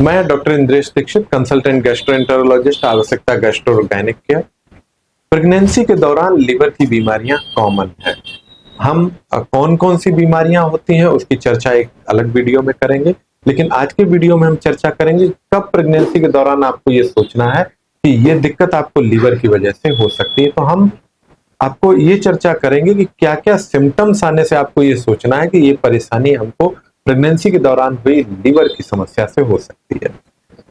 मैं doctor Indresh Dixit, consultant gastroenterologist, Avashyakta gastro और gynaec care. Pregnancy के दौरान लिवर की बीमारियां कॉमन है। हम कौन कौन सी बीमारियां होती हैं उसकी चर्चा एक अलग वीडियो में करेंगे, लेकिन आज के वीडियो में हम चर्चा करेंगे कब प्रेगनेंसी के दौरान आपको ये सोचना है कि ये दिक्कत आपको लिवर की वजह से हो सकती है। तो हम आपको ये चर्चा करेंगे कि क्या क्या सिम्टम्स आने से आपको ये सोचना है कि ये परेशानी हमको प्रेगनेंसी के दौरान हुई लिवर की समस्या से हो सकती है।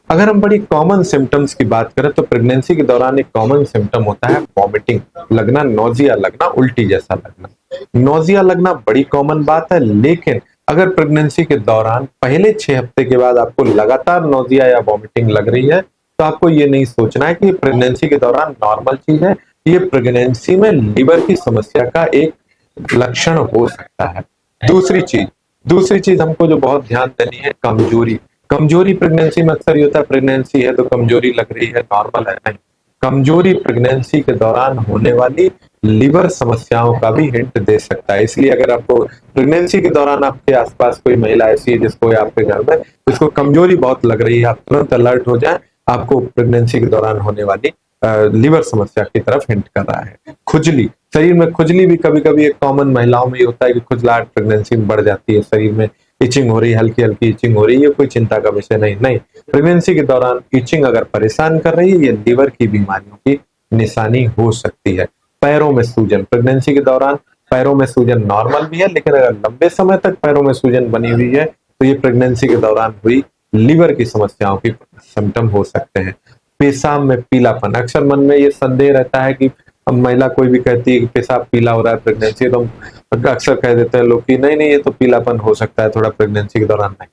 अगर हम बड़ी कॉमन सिम्टम्स की बात करें तो प्रेगनेंसी के दौरान एक कॉमन सिम्टम होता है वॉमिटिंग लगना, नोजिया लगना, उल्टी जैसा लगना। नोजिया लगना बड़ी कॉमन बात है, लेकिन अगर प्रेगनेंसी के दौरान पहले 6 हफ्ते के बाद आपको लगातार नोजिया या वॉमिटिंग लग रही है तो आपको ये नहीं सोचना है कि प्रेगनेंसी के दौरान नॉर्मल चीज है, ये प्रेगनेंसी में लिवर की समस्या का एक लक्षण हो सकता है। दूसरी चीज हमको जो बहुत ध्यान देनी है, कमजोरी प्रेगनेंसी में अक्सर ये होता है प्रेगनेंसी है तो कमजोरी लग रही है, नॉर्मल है, नहीं। कमजोरी प्रेगनेंसी के दौरान होने वाली लिवर समस्याओं का भी हिंट दे सकता है। इसलिए अगर आपको प्रेगनेंसी के दौरान आपके आसपास कोई महिला ऐसी है जिसको या आपके घर में जिसको कमजोरी बहुत लग रही है, आप तुरंत अलर्ट हो जाए, आपको प्रेगनेंसी के दौरान होने वाली लिवर समस्या की तरफ हिंट कर रहा है। खुजली, शरीर में खुजली भी कभी कभी एक कॉमन महिलाओं में ये होता है कि खुजलाहट प्रेगनेंसी में बढ़ जाती है, शरीर में इचिंग हो रही है, हल्की हल्की इचिंग हो रही है, ये कोई चिंता का विषय नहीं। प्रेगनेंसी के दौरान इचिंग अगर परेशान कर रही है, ये लिवर की बीमारियों की निशानी हो सकती है। पैरों में सूजन, प्रेगनेंसी के दौरान पैरों में सूजन नॉर्मल भी है, लेकिन अगर लंबे समय तक पैरों में सूजन बनी हुई है तो ये प्रेगनेंसी के दौरान हुई लिवर की समस्याओं की सिम्टम हो सकते हैं। पेशाब में पीलापन, अक्सर मन में ये संदेह रहता है कि अब महिला कोई भी कहती है कि पेशाब पीला हो रहा है प्रेगनेंसी, तो अक्सर कह देते हैं लोग कि नहीं ये तो पीलापन हो सकता है थोड़ा प्रेगनेंसी के दौरान। नहीं,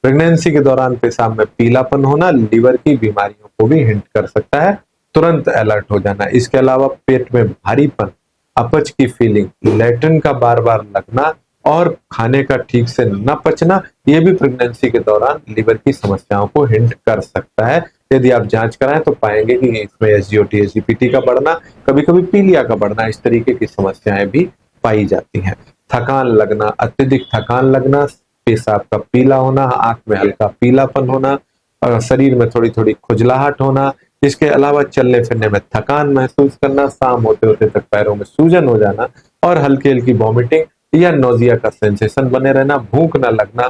प्रेगनेंसी के दौरान पेशाब में पीलापन होना लिवर की बीमारियों को भी हिंट कर सकता है, तुरंत अलर्ट हो जाना। इसके अलावा पेट में भारीपन, अपच की फीलिंग, लैट्रिन का बार बार लगना और खाने का ठीक से न पचना, ये भी प्रेगनेंसी के दौरान लिवर की समस्याओं को हिंट कर सकता है। यदि आप जांच कराएं तो पाएंगे कि इसमें एसजीओटी, एसजीपीटी का बढ़ना, कभी कभी पीलिया का बढ़ना, इस तरीके की समस्याएं भी पाई जाती हैं। थकान लगना, अत्यधिक थकान लगना, पेशाब का पीला होना, आंख में हल्का पीलापन होना, शरीर में थोड़ी थोड़ी खुजलाहट होना, इसके अलावा चलने फिरने में थकान महसूस करना, शाम होते होते तक पैरों में सूजन हो जाना और हल्की हल्की वॉमिटिंग या नोजिया का सेंसेशन बने रहना, भूख न लगना,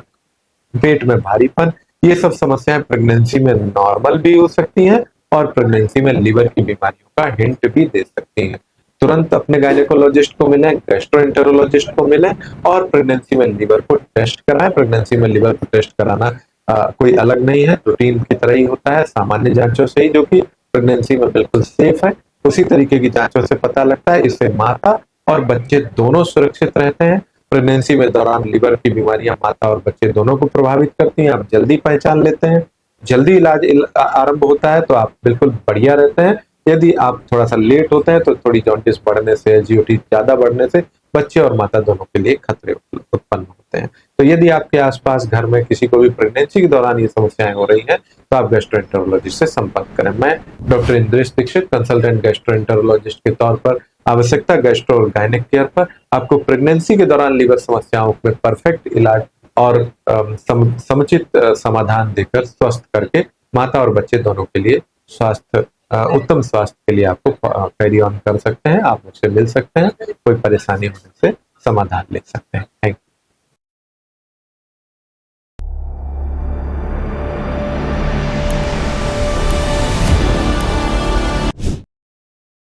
पेट में भारीपन, ये सब समस्याएं प्रेगनेंसी में नॉर्मल भी हो सकती हैं और प्रेगनेंसी में लिवर की बीमारियों का हिंट भी दे सकती हैं। तुरंत अपने गायनेकोलॉजिस्ट को मिलें, गैस्ट्रोएंटेरोलॉजिस्ट को मिलें और प्रेगनेंसी में लिवर को टेस्ट कराएं। प्रेगनेंसी में लिवर को टेस्ट कराना कोई अलग नहीं है, रूटीन की तरह ही होता है, सामान्य जांचों से ही, जो कि प्रेगनेंसी में बिल्कुल सेफ है, उसी तरीके की जांचों से पता लगता है। इससे माता और बच्चे दोनों सुरक्षित रहते हैं। प्रेगनेंसी में दौरान लिवर की बीमारियां माता और बच्चे दोनों को प्रभावित करती हैं। आप जल्दी पहचान लेते हैं, जल्दी इलाज आरंभ होता है तो आप बिल्कुल बढ़िया रहते हैं। यदि आप थोड़ा सा लेट होते हैं तो थोड़ी जॉन्डिस बढ़ने से, एसजीओटी ज्यादा बढ़ने से बच्चे और माता दोनों के लिए खतरे उत्पन्न होते हैं। तो यदि आपके आसपास घर में किसी को भी प्रेगनेंसी के दौरान ये समस्याएं हो रही हैं तो आप गैस्ट्रोएंटेरोलॉजिस्ट से संपर्क करें। मैं doctor Indresh Dixit, consultant gastroenterologist के तौर पर आवश्यकता गैस्ट्रो और गायनिक केयर पर आपको प्रेगनेंसी के दौरान लिवर समस्याओं में परफेक्ट इलाज और समुचित समाधान देकर स्वस्थ करके माता और बच्चे दोनों के लिए उत्तम स्वास्थ्य के लिए आपको कैरी ऑन कर सकते हैं। आप मुझसे मिल सकते हैं, कोई परेशानी होने से समाधान ले सकते हैं। Thank you.